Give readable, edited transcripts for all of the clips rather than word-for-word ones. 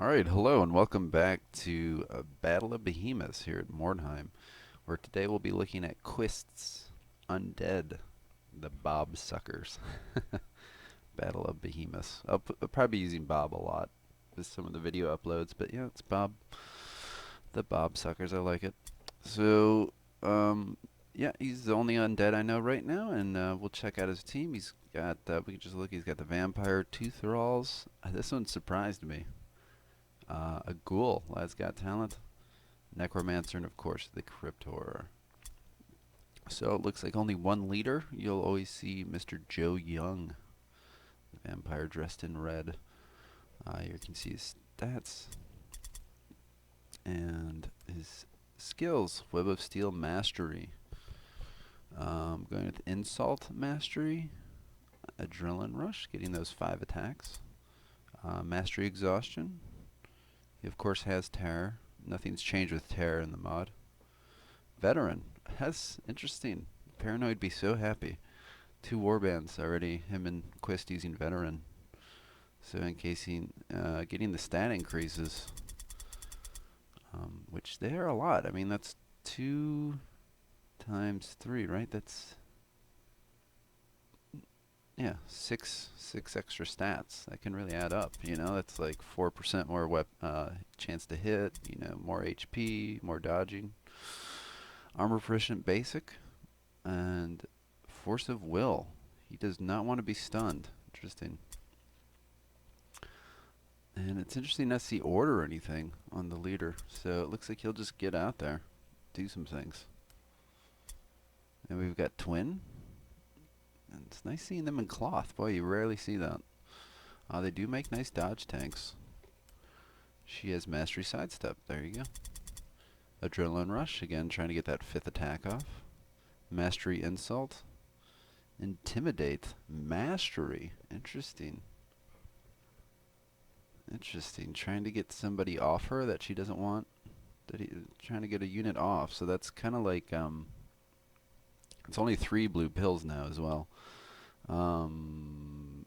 Alright, hello and welcome back to Battle of Behemoths here at Mordheim, where today we'll be looking at Quist's Undead, the Bob Suckers. Battle of Behemoths. I'll probably be using Bob a lot with some of the video uploads, but yeah, it's Bob. The Bob Suckers, I like it. So, yeah, he's the only Undead I know right now, and we'll check out his team. He's got, we can just look, he's got the Vampire, two Thralls. This one surprised me. A Ghoul, lad's got talent. Necromancer, and of course the Crypt Horror. So it looks like only one leader. You'll always see Mr. Joe Young, the vampire dressed in red. Here you can see his stats and his skills. Web of Steel Mastery. Going with Insult Mastery. Adrenaline Rush, getting those 5 attacks. Mastery Exhaustion. He of course has Terror. Nothing's changed with Terror in the mod. Veteran. That's interesting. Paranoid be so happy. 2 warbands already. Him and Quist using Veteran. So in case he, getting the stat increases, which they are a lot. I mean, that's 2 times 3, right? That's, yeah, six extra stats. That can really add up. You know, that's like 4% more chance to hit. You know, more HP, more dodging. Armor proficient basic, and force of will. He does not want to be stunned. Interesting. And it's interesting not to see order or anything on the leader. So it looks like he'll just get out there, do some things. And we've got Twin. And it's nice seeing them in cloth. Boy, you rarely see that. They do make nice dodge tanks. She has Mastery Sidestep. There you go. Adrenaline Rush, again trying to get that 5th attack off. Mastery Insult. Intimidate. Mastery. Interesting. Interesting. Trying to get somebody off her that she doesn't want. Trying to get a unit off. So that's kind of like, it's only 3 blue pills now as well.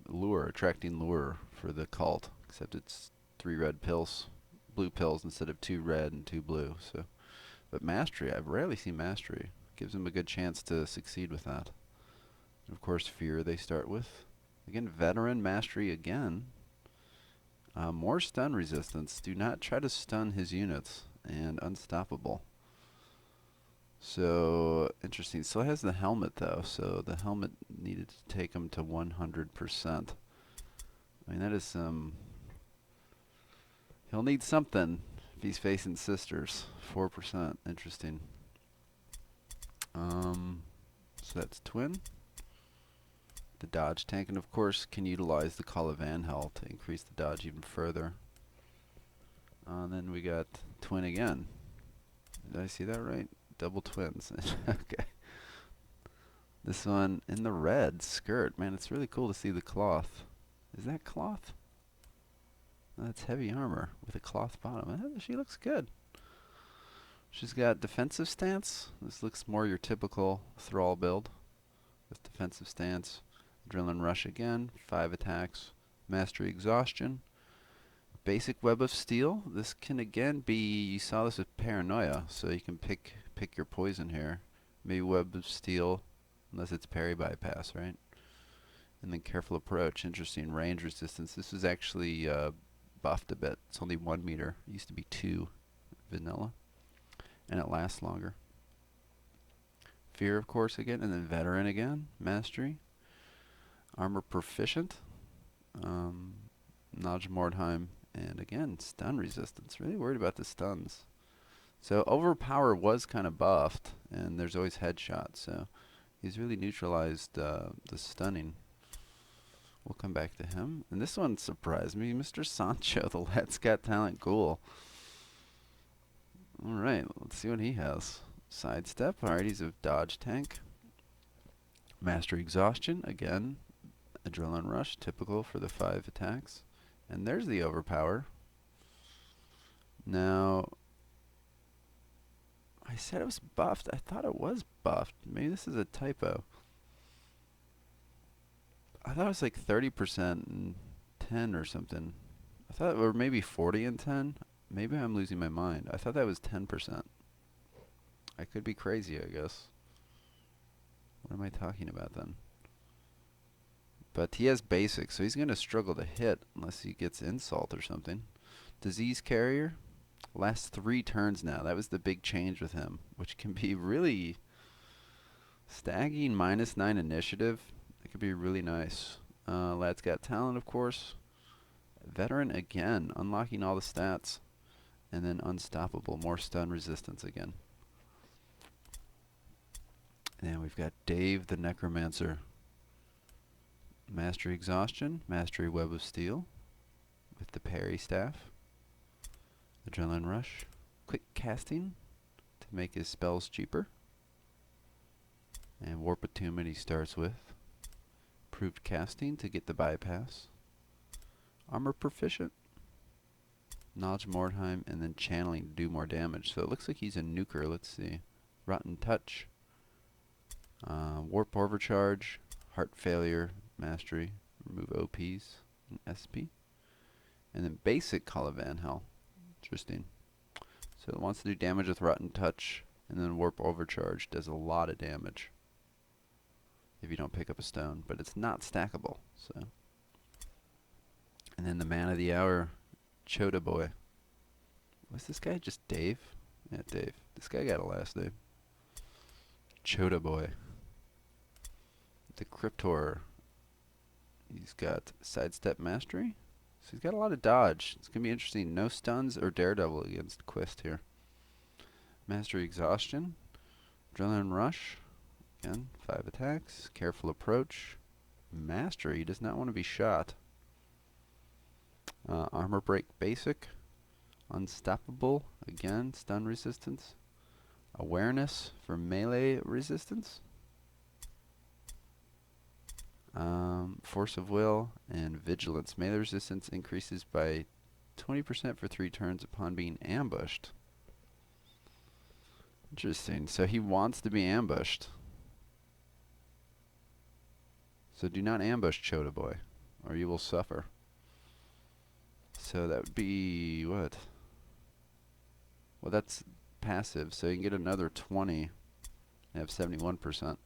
Lure. Attracting Lure for the cult. Except it's 3 red pills. Blue pills instead of 2 red and 2 blue. So. But Mastery, I've rarely seen Mastery. Gives them a good chance to succeed with that. And of course, Fear they start with. Again, Veteran Mastery again. More stun resistance. Do not try to stun his units. And Unstoppable. So, interesting. Still has the helmet, though. So, the helmet needed to take him to 100%. I mean, that is some... He'll need something. He's facing sisters. 4%. Interesting. So that's Twin. The dodge tank, and of course can utilize the Call of Anhel to increase the dodge even further. Then we got Twin again. Did I see that right? Double twins. Okay. This one in the red skirt. Man, it's really cool to see the cloth. Is that cloth? That's heavy armor with a cloth bottom. She looks good. She's got defensive stance. This looks more your typical Thrall build with defensive stance. Adrenaline Rush again, 5 attacks. Mastery Exhaustion. Basic Web of Steel. This can again be, you saw this with Paranoia, so you can pick your poison here. Maybe Web of Steel, unless it's parry bypass, right? And then Careful Approach. Interesting. Range resistance. This is actually buffed a bit. It's only 1 meter. It used to be 2 vanilla. And it lasts longer. Fear, of course, again. And then Veteran again. Mastery. Armor Proficient. Naj Mordheim. And again, stun resistance. Really worried about the stuns. So Overpower was kind of buffed. And there's always headshot. So he's really neutralized the stunning. We'll come back to him. And this one surprised me. Mr. Sancho, the Let's Got Talent Ghoul. Alright, let's see what he has. Sidestep. Alright, he's a dodge tank. Mastery Exhaustion. Again, Adrenaline Rush. Typical for the 5 attacks. And there's the Overpower. Now, I said it was buffed. I thought it was buffed. Maybe this is a typo. I thought it was like 30% and 10 or something. I thought, or maybe 40 and 10. Maybe I'm losing my mind. I thought that was 10%. I could be crazy, I guess. What am I talking about then? But he has basic, so he's going to struggle to hit unless he gets insult or something. Disease carrier. Last 3 turns now. That was the big change with him, which can be really staggering. -9 initiative. It could be really nice. Lad's got talent, of course. Veteran again, unlocking all the stats. And then unstoppable, more stun resistance again. And we've got Dave the Necromancer. Mastery Exhaustion, Mastery Web of Steel with the parry staff. Adrenaline Rush, quick casting to make his spells cheaper. And Warp Attunement he starts with. Improved casting to get the bypass. Armor Proficient. Knowledge Mordheim, and then Channeling to do more damage. So it looks like he's a nuker. Let's see. Rotten Touch. Warp Overcharge. Heart Failure. Mastery. Remove OPs and SP. And then basic Call of Van Hell. Interesting. So it wants to do damage with Rotten Touch, and then Warp Overcharge does a lot of damage if you don't pick up a stone, but it's not stackable. So, and then the man of the hour, Chodaboy. Was this guy just Dave? Yeah, Dave. This guy got a last name. Chodaboy. The Cryptor. He's got Sidestep Mastery. So he's got a lot of dodge. It's going to be interesting. No stuns or Daredevil against Quist here. Mastery Exhaustion. Adrenaline Rush. Again, 5 attacks. Careful Approach. Mastery. He does not want to be shot. Armor Break Basic. Unstoppable. Again, stun resistance. Awareness for melee resistance. Force of Will and Vigilance. Melee resistance increases by 20% for 3 turns upon being ambushed. Interesting. So he wants to be ambushed. So do not ambush Chodaboy, or you will suffer. So that would be what? Well, that's passive, so you can get another 20 and have 71%.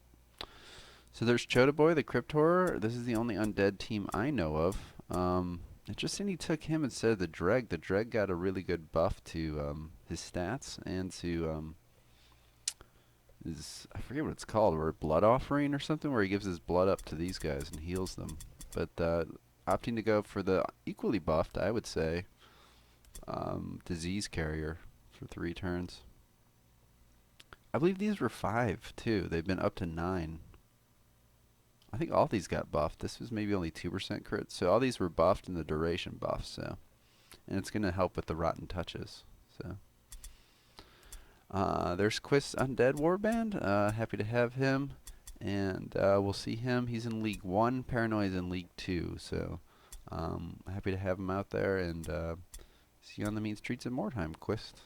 So there's Chodaboy, the Crypt Horror. This is the only undead team I know of. Interesting he took him instead of the Dreg. The Dreg got a really good buff to his stats and to his, I forget what it's called, or Blood Offering or something, where he gives his blood up to these guys and heals them. But opting to go for the equally buffed, I would say, Disease Carrier for 3 turns. I believe these were 5 too. They've been up to 9. I think all these got buffed. This was maybe only 2% crit. So all these were buffed and the duration buffed. So, and it's going to help with the Rotten Touches. So there's Quist Undead Warband. Happy to have him. And we'll see him. He's in League 1. Paranoia's in League 2. So happy to have him out there. And see you on the mean streets of Mordheim, Quist.